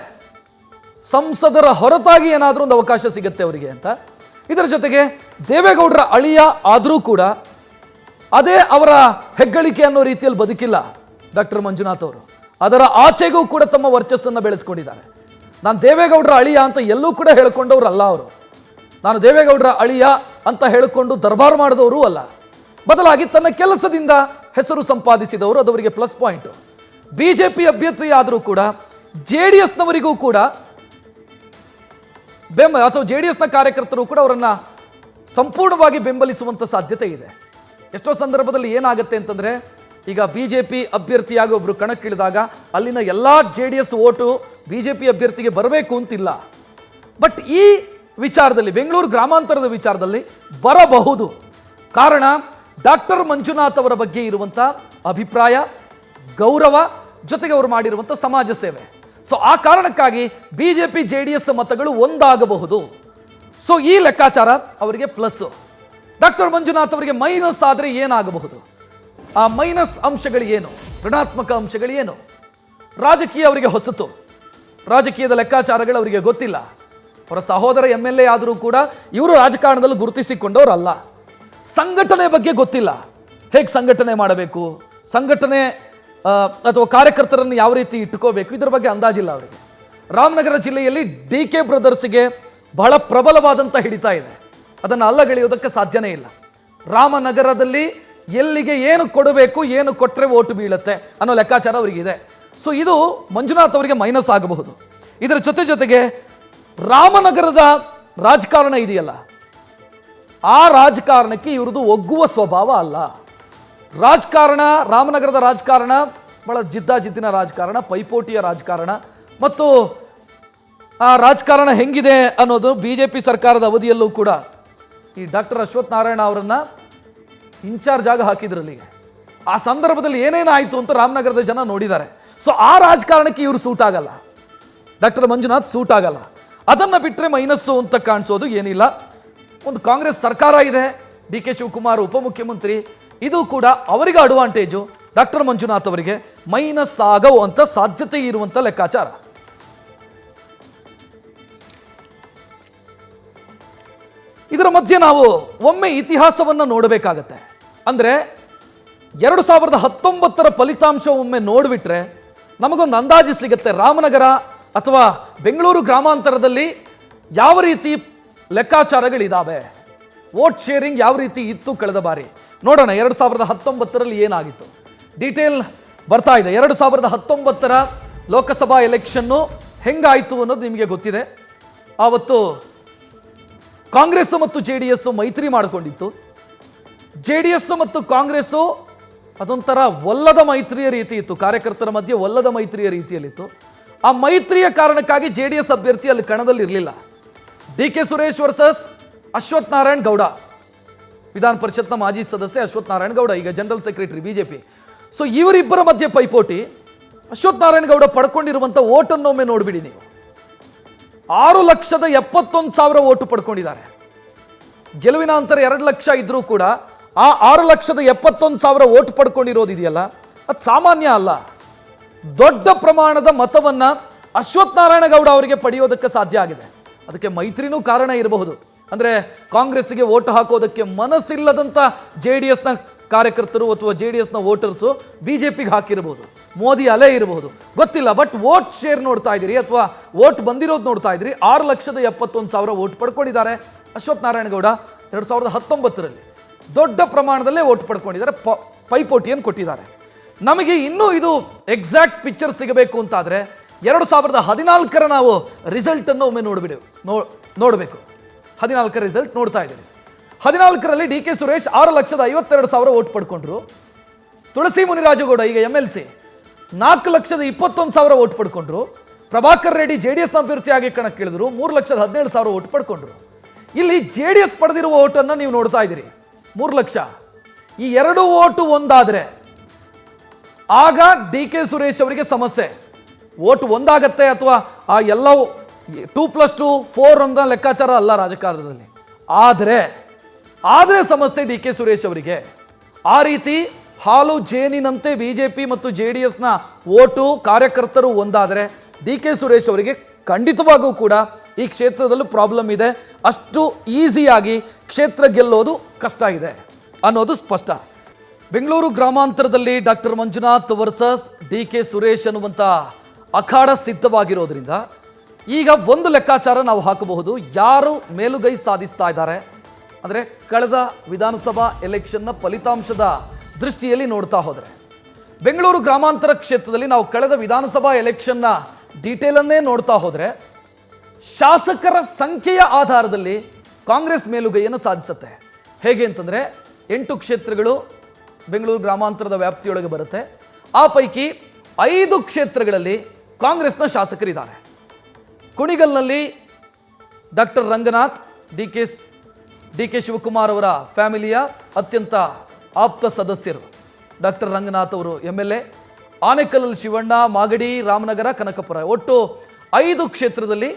ಸಂಸದರ ಹೊರತಾಗಿ ಏನಾದರೂ ಒಂದು ಅವಕಾಶ ಸಿಗುತ್ತೆ ಅವರಿಗೆ ಅಂತ. ಇದರ ಜೊತೆಗೆ ದೇವೇಗೌಡರ ಅಳಿಯ ಆದರೂ ಕೂಡ ಅದೇ ಅವರ ಹೆಗ್ಗಳಿಕೆ ಅನ್ನೋ ರೀತಿಯಲ್ಲಿ ಬದುಕಿಲ್ಲ ಡಾಕ್ಟರ್ ಮಂಜುನಾಥ್ ಅವರು. ಅದರ ಆಚೆಗೂ ಕೂಡ ತಮ್ಮ ವರ್ಚಸ್ಸನ್ನು ಬೆಳೆಸ್ಕೊಂಡಿದ್ದಾರೆ. ನಾನು ದೇವೇಗೌಡರ ಅಳಿಯ ಅಂತ ಎಲ್ಲೂ ಕೂಡ ಹೇಳಿಕೊಂಡವರು ಅಲ್ಲ ಅವರು. ನಾನು ದೇವೇಗೌಡರ ಅಳಿಯ ಅಂತ ಹೇಳಿಕೊಂಡು ದರ್ಬಾರ್ ಮಾಡಿದವರು ಅಲ್ಲ. ಬದಲಾಗಿ ತನ್ನ ಕೆಲಸದಿಂದ ಹೆಸರು ಸಂಪಾದಿಸಿದವರು, ಅದವರಿಗೆ ಪ್ಲಸ್ ಪಾಯಿಂಟು. ಬಿಜೆಪಿ ಅಭ್ಯರ್ಥಿ ಆದರೂ ಕೂಡ JDSನವರಿಗೂ ಕೂಡ ಅಥವಾ JDSನ ಕಾರ್ಯಕರ್ತರು ಕೂಡ ಅವರನ್ನು ಸಂಪೂರ್ಣವಾಗಿ ಬೆಂಬಲಿಸುವಂಥ ಸಾಧ್ಯತೆ ಇದೆ. ಎಷ್ಟೋ ಸಂದರ್ಭದಲ್ಲಿ ಏನಾಗುತ್ತೆ ಅಂತಂದರೆ, ಈಗ ಬಿಜೆಪಿ ಅಭ್ಯರ್ಥಿಯಾಗಿ ಒಬ್ಬರು ಕಣಕ್ಕಿಳಿದಾಗ ಅಲ್ಲಿನ ಎಲ್ಲ JDS ಓಟು ಬಿಜೆಪಿ ಅಭ್ಯರ್ಥಿಗೆ ಬರಬೇಕು ಅಂತಿಲ್ಲ. ಬಟ್ ಈ ವಿಚಾರದಲ್ಲಿ, ಬೆಂಗಳೂರು ಗ್ರಾಮಾಂತರದ ವಿಚಾರದಲ್ಲಿ ಬರಬಹುದು. ಕಾರಣ ಡಾಕ್ಟರ್ ಮಂಜುನಾಥ್ ಅವರ ಬಗ್ಗೆ ಇರುವಂಥ ಅಭಿಪ್ರಾಯ, ಗೌರವ, ಜೊತೆಗೆ ಅವರು ಮಾಡಿರುವಂಥ ಸಮಾಜ ಸೇವೆ. ಸೊ ಆ ಕಾರಣಕ್ಕಾಗಿ ಬಿಜೆಪಿ JDS ಮತಗಳು ಒಂದಾಗಬಹುದು. ಸೊ ಈ ಲೆಕ್ಕಾಚಾರ ಅವರಿಗೆ ಪ್ಲಸ್. ಡಾಕ್ಟರ್ ಮಂಜುನಾಥ್ ಅವರಿಗೆ ಮೈನಸ್ ಆದರೆ ಏನಾಗಬಹುದು? ಆ ಮೈನಸ್ ಅಂಶಗಳು ಏನು? ಋಣಾತ್ಮಕ ಅಂಶಗಳು ಏನು? ರಾಜಕೀಯ ಅವರಿಗೆ ಹೊಸತು, ರಾಜಕೀಯದ ಲೆಕ್ಕಾಚಾರಗಳು ಅವರಿಗೆ ಗೊತ್ತಿಲ್ಲ. ಅವರ ಸಹೋದರ MLA ಆದರೂ ಕೂಡ ಇವರು ರಾಜಕಾರಣದಲ್ಲಿ ಗುರುತಿಸಿಕೊಂಡವರಲ್ಲ. ಸಂಘಟನೆ ಬಗ್ಗೆ ಗೊತ್ತಿಲ್ಲ, ಹೇಗೆ ಸಂಘಟನೆ ಮಾಡಬೇಕು, ಸಂಘಟನೆ ಅಥವಾ ಕಾರ್ಯಕರ್ತರನ್ನು ಯಾವ ರೀತಿ ಇಟ್ಕೋಬೇಕು, ಇದರ ಬಗ್ಗೆ ಅಂದಾಜಿಲ್ಲ ಅವರಿಗೆ. ರಾಮನಗರ ಜಿಲ್ಲೆಯಲ್ಲಿ DK ಬ್ರದರ್ಸ್ಗೆ ಬಹಳ ಪ್ರಬಲವಾದಂಥ ಹಿಡಿತ ಇದೆ, ಅದನ್ನು ಅಲ್ಲಗೆಳೆಯೋದಕ್ಕೆ ಸಾಧ್ಯನೇ ಇಲ್ಲ. ರಾಮನಗರದಲ್ಲಿ ಎಲ್ಲಿಗೆ ಏನು ಕೊಡಬೇಕು, ಏನು ಕೊಟ್ಟರೆ ಓಟು ಬೀಳುತ್ತೆ ಅನ್ನೋ ಲೆಕ್ಕಾಚಾರ ಅವರಿಗಿದೆ. ಸೊ ಇದು ಮಂಜುನಾಥ್ ಅವರಿಗೆ ಮೈನಸ್ ಆಗಬಹುದು. ಇದರ ಜೊತೆಗೆ ರಾಮನಗರದ ರಾಜಕಾರಣ ಇದೆಯಲ್ಲ, ಆ ರಾಜಕಾರಣಕ್ಕೆ ಇವ್ರದ್ದು ಒಗ್ಗುವ ಸ್ವಭಾವ ಅಲ್ಲ. ರಾಜಕಾರಣ, ರಾಮನಗರದ ರಾಜಕಾರಣ ಬಹಳ ಜಿದ್ದಾಜಿದ್ದಿನ ರಾಜಕಾರಣ, ಪೈಪೋಟಿಯ ರಾಜಕಾರಣ. ಮತ್ತು ಆ ರಾಜಕಾರಣ ಹೆಂಗಿದೆ ಅನ್ನೋದು BJP ಸರ್ಕಾರದ ಅವಧಿಯಲ್ಲೂ ಕೂಡ ಈ ಡಾಕ್ಟರ್ ಅಶ್ವಥ್ ನಾರಾಯಣ ಅವರನ್ನ ಇನ್ಚಾರ್ಜ್ ಆಗಿ ಹಾಕಿದ್ರಲ್ಲಿಗೆ. ಆ ಸಂದರ್ಭದಲ್ಲಿ ಏನೇನಾಯಿತು ಅಂತ ರಾಮನಗರದ ಜನ ನೋಡಿದ್ದಾರೆ. ಸೊ ಆ ರಾಜಕಾರಣಕ್ಕೆ ಇವರು ಸೂಟ್ ಆಗಲ್ಲ, ಡಾಕ್ಟರ್ ಮಂಜುನಾಥ್ ಸೂಟ್ ಆಗಲ್ಲ. ಅದನ್ನು ಬಿಟ್ಟರೆ ಮೈನಸ್ಸು ಅಂತ ಕಾಣಿಸೋದು ಏನಿಲ್ಲ. ಒಂದು ಕಾಂಗ್ರೆಸ್ ಸರ್ಕಾರ ಇದೆ, DK ಶಿವಕುಮಾರ್ ಉಪಮುಖ್ಯಮಂತ್ರಿ, ಇದು ಕೂಡ ಅವರಿಗೆ ಅಡ್ವಾಂಟೇಜು. ಡಾಕ್ಟರ್ ಮಂಜುನಾಥ್ ಅವರಿಗೆ ಮೈನಸ್ ಆಗುವಂಥ ಸಾಧ್ಯತೆ ಇರುವಂಥ ಲೆಕ್ಕಾಚಾರ. ಇದರ ಮಧ್ಯೆ ನಾವು ಒಮ್ಮೆ ಇತಿಹಾಸವನ್ನು ನೋಡಬೇಕಾಗತ್ತೆ. ಅಂದರೆ 2019 ಫಲಿತಾಂಶ ಒಮ್ಮೆ ನೋಡಿಬಿಟ್ರೆ ನಮಗೊಂದು ಅಂದಾಜು ಸಿಗುತ್ತೆ, ರಾಮನಗರ ಅಥವಾ ಬೆಂಗಳೂರು ಗ್ರಾಮಾಂತರದಲ್ಲಿ ಯಾವ ರೀತಿ ಲೆಕ್ಕಾಚಾರಗಳಿದ್ದಾವೆ, ವೋಟ್ ಶೇರಿಂಗ್ ಯಾವ ರೀತಿ ಇತ್ತು ಕಳೆದ ಬಾರಿ. ನೋಡೋಣ 2019ರಲ್ಲಿ ಏನಾಗಿತ್ತು, ಡೀಟೇಲ್ ಬರ್ತಾ ಇದೆ. 2019 ಲೋಕಸಭಾ ಎಲೆಕ್ಷನ್ನು ಹೆಂಗಾಯಿತು ಅನ್ನೋದು ನಿಮಗೆ ಗೊತ್ತಿದೆ. ಆವತ್ತು ಕಾಂಗ್ರೆಸ್ ಮತ್ತು JDS ಮೈತ್ರಿ ಮಾಡಿಕೊಂಡಿತ್ತು. JDS ಮತ್ತು ಕಾಂಗ್ರೆಸ್ಸು ಅದೊಂಥರ ಒಲ್ಲದ ಮೈತ್ರಿಯ ರೀತಿ ಇತ್ತು, ಕಾರ್ಯಕರ್ತರ ಮಧ್ಯೆ ಒಲ್ಲದ ಮೈತ್ರಿಯ ರೀತಿಯಲ್ಲಿತ್ತು. ಆ ಮೈತ್ರಿಯ ಕಾರಣಕ್ಕಾಗಿ JDS ಅಭ್ಯರ್ಥಿ ಅಲ್ಲಿ ಕಣದಲ್ಲಿ ಇರಲಿಲ್ಲ. DK ಸುರೇಶ್ ವರ್ಸಸ್ ಅಶ್ವಥ್ ನಾರಾಯಣ್ ಗೌಡ, ವಿಧಾನ ಪರಿಷತ್ನ ಮಾಜಿ ಸದಸ್ಯ ಅಶ್ವಥ್ ನಾರಾಯಣ್ ಗೌಡ, ಈಗ ಜನರಲ್ ಸೆಕ್ರೆಟರಿ BJP. ಸೊ ಇವರಿಬ್ಬರ ಮಧ್ಯೆ ಪೈಪೋಟಿ. ಅಶ್ವಥ್ ನಾರಾಯಣ್ ಗೌಡ ಪಡ್ಕೊಂಡಿರುವಂಥ ಓಟನ್ನು ಒಮ್ಮೆ ನೋಡಿಬಿಡಿ ನೀವು. 6,71,000 ಓಟು ಪಡ್ಕೊಂಡಿದ್ದಾರೆ. ಗೆಲುವಿನ ಅಂತರ 2 ಲಕ್ಷ ಇದ್ರೂ ಕೂಡ ಆ 6,71,000 ಓಟು ಪಡ್ಕೊಂಡಿರೋದಿದೆಯಲ್ಲ, ಅದು ಸಾಮಾನ್ಯ ಅಲ್ಲ. ದೊಡ್ಡ ಪ್ರಮಾಣದ ಮತವನ್ನ ಅಶ್ವಥ್ ನಾರಾಯಣ ಗೌಡ ಅವರಿಗೆ ಪಡೆಯೋದಕ್ಕೆ ಸಾಧ್ಯ ಆಗಿದೆ. ಅದಕ್ಕೆ ಮೈತ್ರಿನೂ ಕಾರಣ ಇರಬಹುದು. ಅಂದರೆ ಕಾಂಗ್ರೆಸ್ಗೆ ಓಟ್ ಹಾಕೋದಕ್ಕೆ ಮನಸ್ಸಿಲ್ಲದಂಥ JDSನ ಕಾರ್ಯಕರ್ತರು ಅಥವಾ JDSನ ವೋಟರ್ಸು BJPಗೆ ಹಾಕಿರಬಹುದು, ಮೋದಿ ಅಲೆ ಇರಬಹುದು, ಗೊತ್ತಿಲ್ಲ. ಬಟ್ ವೋಟ್ ಶೇರ್ ನೋಡ್ತಾ ಇದ್ದೀರಿ ಅಥವಾ ವೋಟ್ ಬಂದಿರೋದು ನೋಡ್ತಾ ಇದ್ದೀರಿ. 6,71,000 ಓಟ್ ಪಡ್ಕೊಂಡಿದ್ದಾರೆ ಅಶ್ವಥ್ ನಾರಾಯಣ ಗೌಡ 2019ರಲ್ಲಿ. ದೊಡ್ಡ ಪ್ರಮಾಣದಲ್ಲೇ ಓಟ್ ಪಡ್ಕೊಂಡಿದ್ದಾರೆ, ಪೈಪೋಟಿಯನ್ನು ಕೊಟ್ಟಿದ್ದಾರೆ. ನಮಗೆ ಇನ್ನೂ ಇದು ಎಕ್ಸಾಕ್ಟ್ ಪಿಕ್ಚರ್ ಸಿಗಬೇಕು ಅಂತಾದರೆ 2014 ನಾವು ರಿಸಲ್ಟನ್ನು ಒಮ್ಮೆ ನೋಡಬೇಕು. 14 ರಿಸಲ್ಟ್ ನೋಡ್ತಾ ಇದ್ದೀವಿ. 14ರಲ್ಲಿ DK ಸುರೇಶ್ 6,52,000 ಓಟ್ ಪಡ್ಕೊಂಡ್ರು. ತುಳಸಿ ಮುನಿರಾಜುಗೌಡ ಈಗ MLC 4,21,000 ಓಟ್ ಪಡ್ಕೊಂಡ್ರು. ಪ್ರಭಾಕರ್ ರೆಡ್ಡಿ JDS ಅಭ್ಯರ್ಥಿಯಾಗಿ ಕಣಕ್ಕಿಳಿದ್ರು, 3,17,000 ಓಟ್ ಪಡ್ಕೊಂಡ್ರು. ಇಲ್ಲಿ JDS ಪಡೆದಿರುವ ಓಟನ್ನು ನೀವು ನೋಡ್ತಾ ಇದ್ದೀರಿ, 3 ಲಕ್ಷ. ಈ 2 ಓಟು ಒಂದಾದರೆ ಆಗ DK ಸುರೇಶ್ ಅವರಿಗೆ ಸಮಸ್ಯೆ. ಓಟ್ ಒಂದಾಗತ್ತೆ ಅಥವಾ ಆ ಎಲ್ಲವೂ 2+2 4 ಅಂತ ಲೆಕ್ಕಾಚಾರ ಅಲ್ಲ ರಾಜಕಾರಣದಲ್ಲಿ. ಆದರೆ ಸಮಸ್ಯೆ DK ಸುರೇಶ್ ಅವರಿಗೆ. ಆ ರೀತಿ ಹಾಲು ಜೇನಿನಂತೆ BJP ಮತ್ತು JDSನ ಓಟು ಕಾರ್ಯಕರ್ತರು ಒಂದಾದರೆ DK ಸುರೇಶ್ ಅವರಿಗೆ ಖಂಡಿತವಾಗೂ ಕೂಡ ಈ ಕ್ಷೇತ್ರದಲ್ಲೂ ಪ್ರಾಬ್ಲಮ್ ಇದೆ. ಅಷ್ಟು ಈಸಿಯಾಗಿ ಕ್ಷೇತ್ರ ಗೆಲ್ಲೋದು ಕಷ್ಟ ಇದೆ ಅನ್ನೋದು ಸ್ಪಷ್ಟ. ಬೆಂಗಳೂರು ಗ್ರಾಮಾಂತರದಲ್ಲಿ doctor Manjunath versus DK Suresh ಅನ್ನುವಂಥ ಅಖಾಡ ಸಿದ್ಧವಾಗಿರೋದ್ರಿಂದ ಈಗ ಒಂದು ಲೆಕ್ಕಾಚಾರ ನಾವು ಹಾಕಬಹುದು, ಯಾರು ಮೇಲುಗೈ ಸಾಧಿಸ್ತಾ ಇದ್ದಾರೆ. ಅಂದರೆ ಕಳೆದ ವಿಧಾನಸಭಾ ಎಲೆಕ್ಷನ್ನ ಫಲಿತಾಂಶದ ದೃಷ್ಟಿಯಲ್ಲಿ ನೋಡ್ತಾ ಹೋದರೆ ಬೆಂಗಳೂರು ಗ್ರಾಮಾಂತರ ಕ್ಷೇತ್ರದಲ್ಲಿ ನಾವು ಕಳೆದ ವಿಧಾನಸಭಾ ಎಲೆಕ್ಷನ್ನ ಡೀಟೇಲನ್ನೇ ನೋಡ್ತಾ ಹೋದರೆ ಶಾಸಕರ ಸಂಖ್ಯೆಯ ಆಧಾರದಲ್ಲಿ ಕಾಂಗ್ರೆಸ್ ಮೇಲುಗೈಯನ್ನು ಸಾಧಿಸುತ್ತೆ. ಹೇಗೆ ಅಂತಂದರೆ 8 ಕ್ಷೇತ್ರಗಳು ಬೆಂಗಳೂರು ಗ್ರಾಮಾಂತರದ ವ್ಯಾಪ್ತಿಯೊಳಗೆ ಬರುತ್ತೆ. ಆ ಪೈಕಿ 5 ಕ್ಷೇತ್ರಗಳಲ್ಲಿ ಕಾಂಗ್ರೆಸ್ನ ಶಾಸಕರಿದ್ದಾರೆ. ಕುಣಿಗಲ್ನಲ್ಲಿ ಡಾಕ್ಟರ್ ರಂಗನಾಥ್, DK ಶಿವಕುಮಾರ್ ಅವರ ಫ್ಯಾಮಿಲಿಯ ಅತ್ಯಂತ ಆಪ್ತ ಸದಸ್ಯರು ಡಾಕ್ಟರ್ ರಂಗನಾಥ್ ಅವರು MLA. ಆನೇಕಲ್ಲಲ್ಲಿ ಶಿವಣ್ಣ, ಮಾಗಡಿ, ರಾಮನಗರ, ಕನಕಪುರ, ಒಟ್ಟು 5 ಕ್ಷೇತ್ರದಲ್ಲಿ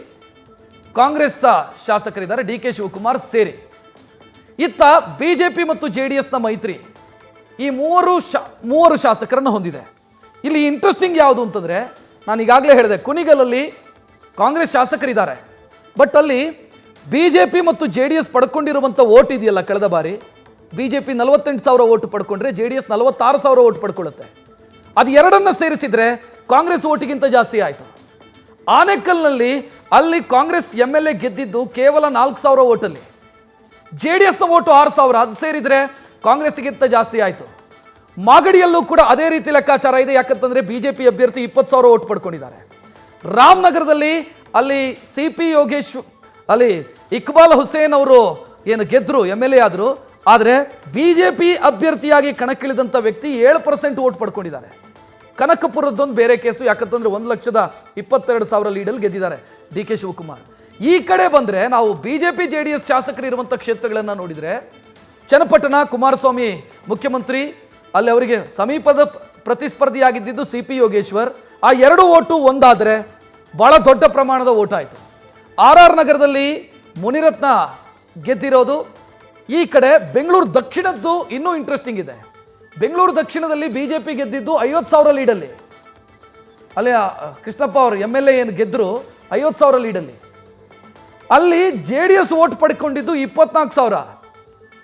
ಕಾಂಗ್ರೆಸ್ ಶಾಸಕರಿದ್ದಾರೆ, DK ಶಿವಕುಮಾರ್ ಸೇರಿ. ಇತ್ತ BJP ಮತ್ತು JDSನ ಮೈತ್ರಿ ಈ ಮೂವರು ಶಾಸಕರನ್ನು ಹೊಂದಿದೆ. ಇಲ್ಲಿ ಇಂಟ್ರೆಸ್ಟಿಂಗ್ ಯಾವುದು ಅಂತಂದರೆ ನಾನು ಈಗಾಗಲೇ ಹೇಳಿದೆ, ಕುಣಿಗಲಲ್ಲಿ ಕಾಂಗ್ರೆಸ್ ಶಾಸಕರಿದ್ದಾರೆ, ಬಟ್ ಅಲ್ಲಿ BJP ಮತ್ತು JDS ಪಡ್ಕೊಂಡಿರುವಂಥ ಓಟ್ ಇದೆಯಲ್ಲ, ಕಳೆದ ಬಾರಿ BJP 48,000 ಓಟ್ ಪಡ್ಕೊಂಡ್ರೆ JDS 46,000 ಓಟ್ ಪಡ್ಕೊಳ್ಳುತ್ತೆ. ಅದು ಎರಡನ್ನ ಸೇರಿಸಿದ್ರೆ ಕಾಂಗ್ರೆಸ್ ಓಟಿಗಿಂತ ಜಾಸ್ತಿ ಆಯಿತು. ಆನೇಕಲ್ನಲ್ಲಿ ಅಲ್ಲಿ ಕಾಂಗ್ರೆಸ್ MLA ಗೆದ್ದಿದ್ದು ಕೇವಲ 4,000 ಓಟಲ್ಲಿ, JDSನ ಓಟು 6,000, ಅದು ಸೇರಿದರೆ ಕಾಂಗ್ರೆಸ್ಗಿಂತ ಜಾಸ್ತಿ ಆಯಿತು. ಮಾಗಡಿಯಲ್ಲೂ ಕೂಡ ಅದೇ ರೀತಿ ಲೆಕ್ಕಾಚಾರ ಇದೆ, ಯಾಕಂತಂದ್ರೆ BJP ಅಭ್ಯರ್ಥಿ 20,000 ಓಟ್ ಪಡ್ಕೊಂಡಿದ್ದಾರೆ. ರಾಮನಗರದಲ್ಲಿ ಅಲ್ಲಿ CP ಯೋಗೇಶ್, ಅಲ್ಲಿ ಇಕ್ಬಾಲ್ ಹುಸೇನ್ ಅವರು ಏನು ಗೆದ್ರು, MLA ಆದರು, ಆದರೆ BJP ಅಭ್ಯರ್ಥಿಯಾಗಿ ಕಣಕ್ಕಿಳಿದಂಥ ವ್ಯಕ್ತಿ 7% ಓಟ್ ಪಡ್ಕೊಂಡಿದ್ದಾರೆ. ಕನಕಪುರದ್ದೊಂದು ಬೇರೆ ಕೇಸು, ಯಾಕಂತಂದ್ರೆ 1,22,000 ಲೀಡಲ್ಲಿ ಗೆದ್ದಿದ್ದಾರೆ DK ಶಿವಕುಮಾರ್. ಈ ಕಡೆ ಬಂದರೆ ನಾವು BJP JDS ಶಾಸಕರು ಇರುವಂಥ ಕ್ಷೇತ್ರಗಳನ್ನು ನೋಡಿದರೆ, ಚನ್ನಪಟ್ಟಣ ಕುಮಾರಸ್ವಾಮಿ ಮುಖ್ಯಮಂತ್ರಿ, ಅಲ್ಲಿ ಅವರಿಗೆ ಸಮೀಪದ ಪ್ರತಿಸ್ಪರ್ಧಿಯಾಗಿದ್ದು CP ಯೋಗೇಶ್ವರ್, ಆ ಎರಡು ಓಟು ಒಂದಾದರೆ ಬಹಳ ದೊಡ್ಡ ಪ್ರಮಾಣದ ಓಟ್ ಆಯಿತು. RR ನಗರದಲ್ಲಿ ಮುನಿರತ್ನ ಗೆದ್ದಿರೋದು. ಈ ಕಡೆ ಬೆಂಗಳೂರು ದಕ್ಷಿಣದ್ದು ಇನ್ನೂ ಇಂಟ್ರೆಸ್ಟಿಂಗ್ ಇದೆ. ಬೆಂಗಳೂರು ದಕ್ಷಿಣದಲ್ಲಿ BJP ಗೆದ್ದಿದ್ದು 50,000 ಲೀಡಲ್ಲಿ, ಅಲ್ಲಿ ಕೃಷ್ಣಪ್ಪ ಅವರು MLA ಏನು ಗೆದ್ದರು 50,000 ಲೀಡಲ್ಲಿ. ಅಲ್ಲಿ JDS ಓಟ್ ಪಡ್ಕೊಂಡಿದ್ದು 24,000.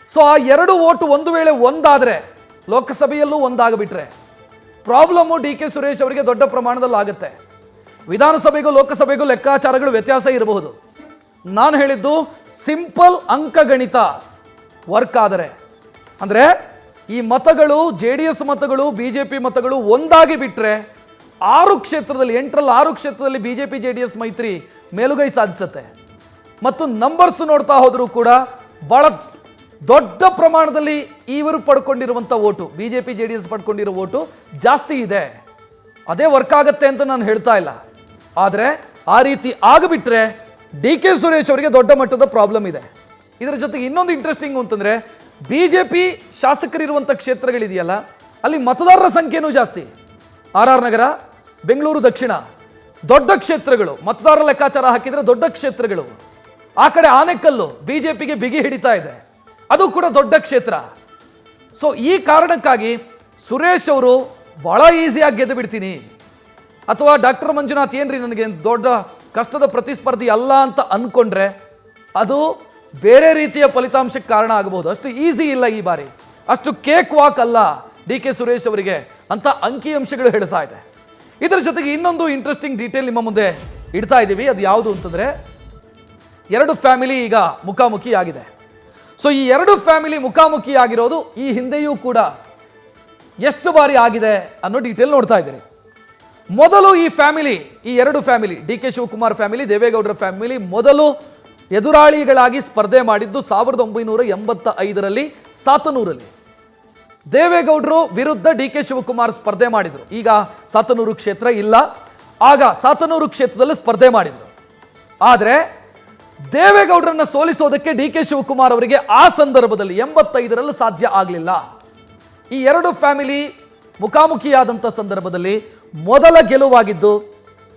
ಸೊ ಆ ಎರಡು ಓಟು ಒಂದು ವೇಳೆ ಒಂದಾದರೆ, ಲೋಕಸಭೆಯಲ್ಲೂ ಒಂದಾಗಬಿಟ್ರೆ ಪ್ರಾಬ್ಲಮ್ಮು DK ಸುರೇಶ್ ಅವರಿಗೆ ದೊಡ್ಡ ಪ್ರಮಾಣದಲ್ಲಿ ಆಗುತ್ತೆ. ವಿಧಾನಸಭೆಗೂ ಲೋಕಸಭೆಗೂ ಲೆಕ್ಕಾಚಾರಗಳು ವ್ಯತ್ಯಾಸ ಇರಬಹುದು. ನಾನು ಹೇಳಿದ್ದು ಸಿಂಪಲ್ ಅಂಕಗಣಿತ ವರ್ಕ್ ಆದರೆ, ಅಂದರೆ ಈ ಮತಗಳು JDS ಮತಗಳು BJP ಮತಗಳು ಒಂದಾಗಿ ಬಿಟ್ಟರೆ 6 ಕ್ಷೇತ್ರದಲ್ಲಿ 8ರಲ್ಲಿ 6 ಕ್ಷೇತ್ರದಲ್ಲಿ BJP JDS ಮೈತ್ರಿ ಮೇಲುಗೈ ಸಾಧಿಸುತ್ತೆ. ಮತ್ತು ನಂಬರ್ಸ್ ನೋಡ್ತಾ ಹೋದರೂ ಕೂಡ ಬಹಳ ದೊಡ್ಡ ಪ್ರಮಾಣದಲ್ಲಿ ಇವರು ಪಡ್ಕೊಂಡಿರುವಂಥ ಓಟು, BJP JDS ಪಡ್ಕೊಂಡಿರೋ ಓಟು ಜಾಸ್ತಿ ಇದೆ. ಅದೇ ವರ್ಕ್ ಆಗುತ್ತೆ ಅಂತ ನಾನು ಹೇಳ್ತಾ ಇಲ್ಲ, ಆದರೆ ಆ ರೀತಿ ಆಗಿಬಿಟ್ರೆ DK ಸುರೇಶ್ ಅವರಿಗೆ ದೊಡ್ಡ ಮಟ್ಟದ ಪ್ರಾಬ್ಲಮ್ ಇದೆ. ಇದರ ಜೊತೆಗೆ ಇನ್ನೊಂದು ಇಂಟ್ರೆಸ್ಟಿಂಗ್ ಅಂತಂದರೆ, BJP ಶಾಸಕರಿರುವಂಥ ಕ್ಷೇತ್ರಗಳಿದೆಯಲ್ಲ, ಅಲ್ಲಿ ಮತದಾರರ ಸಂಖ್ಯೆನೂ ಜಾಸ್ತಿ. RR ನಗರ, ಬೆಂಗಳೂರು ದಕ್ಷಿಣ ದೊಡ್ಡ ಕ್ಷೇತ್ರಗಳು, ಮತದಾರರ ಲೆಕ್ಕಾಚಾರ ಹಾಕಿದರೆ ದೊಡ್ಡ ಕ್ಷೇತ್ರಗಳು. ಆ ಕಡೆ ಆನೇಕಲ್ಲು BJPಗೆ ಬಿಗಿ ಹಿಡಿತಾ ಇದೆ, ಅದು ಕೂಡ ದೊಡ್ಡ ಕ್ಷೇತ್ರ. ಸೊ ಈ ಕಾರಣಕ್ಕಾಗಿ ಸುರೇಶ್ ಅವರು ಬಹಳ ಈಸಿಯಾಗಿ ಗೆದ್ದು ಬಿಡ್ತೀನಿ, ಅಥವಾ ಡಾಕ್ಟರ್ ಮಂಜುನಾಥ್ ಏನ್ರಿ ನನಗೆ ದೊಡ್ಡ ಕಷ್ಟದ ಪ್ರತಿಸ್ಪರ್ಧಿ ಅಲ್ಲ ಅಂತ ಅಂದ್ಕೊಂಡ್ರೆ ಅದು ಬೇರೆ ರೀತಿಯ ಫಲಿತಾಂಶಕ್ಕೆ ಕಾರಣ ಆಗಬಹುದು. ಅಷ್ಟು ಈಸಿ ಇಲ್ಲ ಈ ಬಾರಿ, ಅಷ್ಟು ಕೇಕ್ ವಾಕ್ ಅಲ್ಲ DK ಸುರೇಶ್ ಅವರಿಗೆ ಅಂತ ಅಂಕಿಅಂಶಗಳು ಹೇಳ್ತಾ ಇದೆ. ಇದರ ಜೊತೆಗೆ ಇನ್ನೊಂದು ಇಂಟ್ರೆಸ್ಟಿಂಗ್ ಡೀಟೇಲ್ ನಿಮ್ಮ ಮುಂದೆ ಇಡ್ತಾ ಇದ್ದೀವಿ. ಅದು ಯಾವುದು ಅಂತಂದರೆ, ಎರಡು ಫ್ಯಾಮಿಲಿ ಈಗ ಮುಖಾಮುಖಿ ಆಗಿದೆ. ಸೊ ಈ ಎರಡು ಫ್ಯಾಮಿಲಿ ಮುಖಾಮುಖಿ ಆಗಿರೋದು ಈ ಹಿಂದೆಯೂ ಕೂಡ ಎಷ್ಟು ಬಾರಿ ಆಗಿದೆ ಅನ್ನೋ ಡೀಟೇಲ್ ನೋಡ್ತಾ ಇದ್ದೀರಿ. ಮೊದಲು ಈ ಎರಡು ಫ್ಯಾಮಿಲಿ, DK ಶಿವಕುಮಾರ್ ಫ್ಯಾಮಿಲಿ, ದೇವೇಗೌಡರ ಫ್ಯಾಮಿಲಿ ಮೊದಲು ಎದುರಾಳಿಗಳಾಗಿ ಸ್ಪರ್ಧೆ ಮಾಡಿದ್ದು 1985ರಲ್ಲಿ ಸಾತನೂರಲ್ಲಿ. ದೇವೇಗೌಡರು ವಿರುದ್ಧ DK ಶಿವಕುಮಾರ್ ಸ್ಪರ್ಧೆ ಮಾಡಿದರು. ಈಗ ಸಾತನೂರು ಕ್ಷೇತ್ರ ಇಲ್ಲ, ಆಗ ಸಾತನೂರು ಕ್ಷೇತ್ರದಲ್ಲಿ ಸ್ಪರ್ಧೆ ಮಾಡಿದರು. ಆದರೆ ದೇವೇಗೌಡರನ್ನ ಸೋಲಿಸೋದಕ್ಕೆ DK ಶಿವಕುಮಾರ್ ಅವರಿಗೆ ಆ ಸಂದರ್ಭದಲ್ಲಿ 85ರಲ್ಲಿ ಸಾಧ್ಯ ಆಗಲಿಲ್ಲ. ಈ ಎರಡು ಫ್ಯಾಮಿಲಿ ಮುಖಾಮುಖಿಯಾದಂಥ ಸಂದರ್ಭದಲ್ಲಿ ಮೊದಲ ಗೆಲುವಾಗಿದ್ದು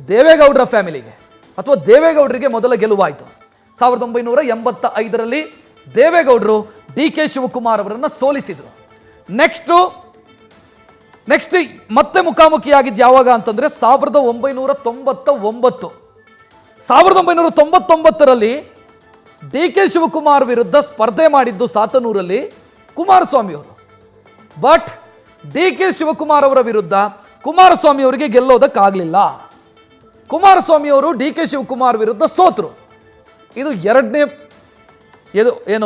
ದೇವೇಗೌಡರ ಫ್ಯಾಮಿಲಿಗೆ, ಅಥವಾ ದೇವೇಗೌಡರಿಗೆ ಮೊದಲ ಗೆಲುವಾಯಿತು. 1985ರಲ್ಲಿ ದೇವೇಗೌಡರು DK ಶಿವಕುಮಾರ್ ಅವರನ್ನು ಸೋಲಿಸಿದರು. ನೆಕ್ಸ್ಟ್ ಮತ್ತೆ ಮುಖಾಮುಖಿಯಾಗಿದ್ದು ಯಾವಾಗ ಅಂತಂದ್ರೆ 1999ರಲ್ಲಿ DK ಶಿವಕುಮಾರ್ ವಿರುದ್ಧ ಸ್ಪರ್ಧೆ ಮಾಡಿದ್ದು ಸಾತನೂರಲ್ಲಿ ಕುಮಾರಸ್ವಾಮಿ ಅವರು. ಬಟ್ DK ಶಿವಕುಮಾರ್ ಅವರ ವಿರುದ್ಧ ಕುಮಾರಸ್ವಾಮಿ ಅವರಿಗೆ ಗೆಲ್ಲೋದಕ್ಕಾಗಲಿಲ್ಲ. ಕುಮಾರಸ್ವಾಮಿ ಅವರು DK ಶಿವಕುಮಾರ್ ವಿರುದ್ಧ ಸೋತರು. ಇದು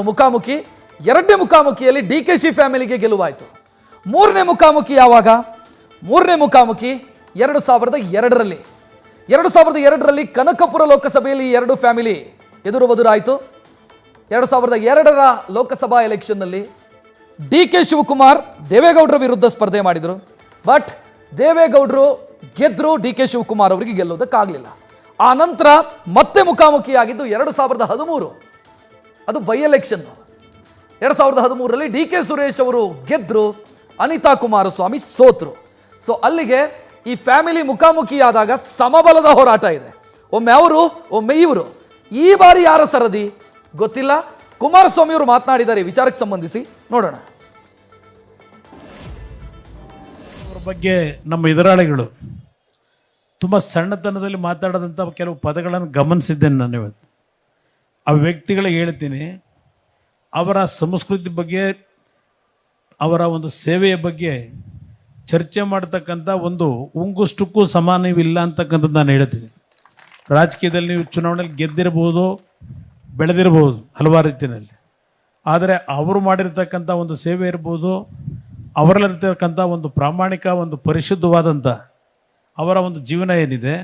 ಮುಖಾಮುಖಿ. ಎರಡನೇ ಮುಖಾಮುಖಿಯಲ್ಲಿ DKC ಫ್ಯಾಮಿಲಿಗೆ ಗೆಲುವಾಯಿತು. ಮೂರನೇ ಮುಖಾಮುಖಿ ಯಾವಾಗ? ಮೂರನೇ ಮುಖಾಮುಖಿ 2002ರಲ್ಲಿ. 2002ರಲ್ಲಿ ಕನಕಪುರ ಲೋಕಸಭೆಯಲ್ಲಿ ಎರಡು ಫ್ಯಾಮಿಲಿ ಎದುರು ಬದುರಾಯಿತು. 2002ರ ಲೋಕಸಭಾ ಎಲೆಕ್ಷನ್ನಲ್ಲಿ DK ಶಿವಕುಮಾರ್ ದೇವೇಗೌಡರ ವಿರುದ್ಧ ಸ್ಪರ್ಧೆ ಮಾಡಿದರು. ಬಟ್ ದೇವೇಗೌಡರು ಗೆದ್ದರು, DK ಶಿವಕುಮಾರ್ ಅವರಿಗೆ ಗೆಲ್ಲೋದಕ್ಕಾಗಲಿಲ್ಲ. ಆ ನಂತರ ಮತ್ತೆ ಮುಖಾಮುಖಿಯಾಗಿದ್ದು 2013, ಅದು ಬೈ ಎಲೆಕ್ಷನ್. 2013ರಲ್ಲಿ DK ಸುರೇಶ್ ಅವರು ಗೆದ್ದರು, ಅನಿತಾ ಕುಮಾರಸ್ವಾಮಿ ಸೋತರು. ಸೊ ಅಲ್ಲಿಗೆ ಈ ಫ್ಯಾಮಿಲಿ ಮುಖಾಮುಖಿಯಾದಾಗ ಸಮಬಲದ ಹೋರಾಟ ಇದೆ. ಒಮ್ಮೆ ಅವರು, ಒಮ್ಮೆ ಇವರು. ಈ ಬಾರಿ ಯಾರ ಸರದಿ ಗೊತ್ತಿಲ್ಲ. ಕುಮಾರಸ್ವಾಮಿ ಅವರು ಮಾತನಾಡಿದ್ದಾರೆ ಈ ವಿಚಾರಕ್ಕೆ ಸಂಬಂಧಿಸಿ, ನೋಡೋಣ. ಅವರ ಬಗ್ಗೆ ನಮ್ಮ ಎದುರಾಳಿಗಳು ತುಂಬ ಸಣ್ಣತನದಲ್ಲಿ ಮಾತಾಡೋದಂಥ ಕೆಲವು ಪದಗಳನ್ನು ಗಮನಿಸಿದ್ದೇನೆ ನಾನು ಇವತ್ತು. ಆ ವ್ಯಕ್ತಿಗಳಿಗೆ ಹೇಳ್ತೀನಿ, ಅವರ ಸಂಸ್ಕೃತಿ ಬಗ್ಗೆ, ಅವರ ಒಂದು ಸೇವೆಯ ಬಗ್ಗೆ ಚರ್ಚೆ ಮಾಡ್ತಕ್ಕಂಥ ಒಂದು ಉಂಗುಷ್ಟಕ್ಕೂ ಸಮಾನವಿಲ್ಲ ಅಂತಕ್ಕಂಥದ್ದು ನಾನು ಹೇಳ್ತೀನಿ. ರಾಜಕೀಯದಲ್ಲಿ ನೀವು ಚುನಾವಣೆಯಲ್ಲಿ ಗೆದ್ದಿರ್ಬೋದು, ಬೆಳೆದಿರ್ಬೋದು ಹಲವಾರು ರೀತಿಯಲ್ಲಿ, ಆದರೆ ಅವರು ಮಾಡಿರ್ತಕ್ಕಂಥ ಒಂದು ಸೇವೆ ಇರ್ಬೋದು, ಅವರಲ್ಲಿರ್ತಕ್ಕಂಥ ಒಂದು ಪ್ರಾಮಾಣಿಕ, ಒಂದು ಪರಿಶುದ್ಧವಾದಂಥ ಅವರ ಒಂದು ಜೀವನ ಏನಿದೆ,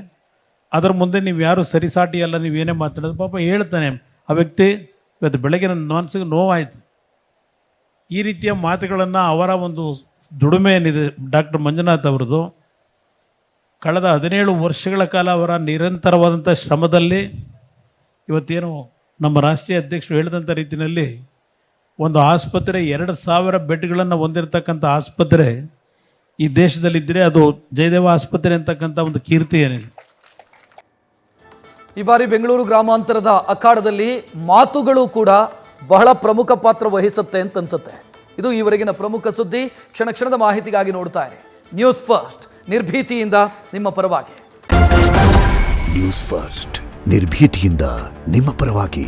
ಅದರ ಮುಂದೆ ನೀವು ಯಾರು ಸರಿಸಾಟಿ ಅಲ್ಲ. ನೀವೇನೇ ಮಾತಾಡೋದು ಪಾಪ ಹೇಳ್ತಾನೆ ಆ ವ್ಯಕ್ತಿ. ಇವತ್ತು ಬೆಳಗ್ಗೆ ನನ್ನ ಮನಸ್ಸಿಗೆ ನೋವಾಯಿತು. ಈ ರೀತಿಯ ಮಾತುಗಳನ್ನು, ಅವರ ಒಂದು ದುಡಿಮೆ ಏನಿದೆ ಡಾಕ್ಟರ್ ಮಂಜುನಾಥ್ ಅವರದು, ಕಳೆದ 17 ವರ್ಷಗಳ ಕಾಲ ಅವರ ನಿರಂತರವಾದಂಥ ಶ್ರಮದಲ್ಲಿ ಇವತ್ತೇನು ನಮ್ಮ ರಾಷ್ಟ್ರೀಯ ಅಧ್ಯಕ್ಷರು ಹೇಳಿದಂಥ ರೀತಿಯಲ್ಲಿ ಒಂದು ಆಸ್ಪತ್ರೆ 2000 ಬೆಡ್ಗಳನ್ನು ಹೊಂದಿರತಕ್ಕಂಥ ಆಸ್ಪತ್ರೆ ಈ ದೇಶದಲ್ಲಿದ್ದರೆ ಅದು ಜಯದೇವ ಆಸ್ಪತ್ರೆ ಅಂತಕ್ಕಂಥ ಒಂದು ಕೀರ್ತಿ ಏನಿದೆ. ಈ ಬಾರಿ ಬೆಂಗಳೂರು ಗ್ರಾಮಾಂತರದ ಅಖಾಡದಲ್ಲಿ ಮಾತುಗಳು ಕೂಡ ಬಹಳ ಪ್ರಮುಖ ಪಾತ್ರ ವಹಿಸುತ್ತೆ ಅಂತ ಅನ್ಸುತ್ತೆ. ಇದು ಈವರೆಗಿನ ಪ್ರಮುಖ ಸುದ್ದಿ. ಕ್ಷಣ ಕ್ಷಣದ ಮಾಹಿತಿಗಾಗಿ ನೋಡ್ತಾ ಇರಿ ನ್ಯೂಸ್ ಫಸ್ಟ್, ನಿರ್ಭೀತಿಯಿಂದ ನಿಮ್ಮ ಪರವಾಗಿ. ನ್ಯೂಸ್ ಫಸ್ಟ್, ನಿರ್ಭೀತಿಯಿಂದ ನಿಮ್ಮ ಪರವಾಗಿ.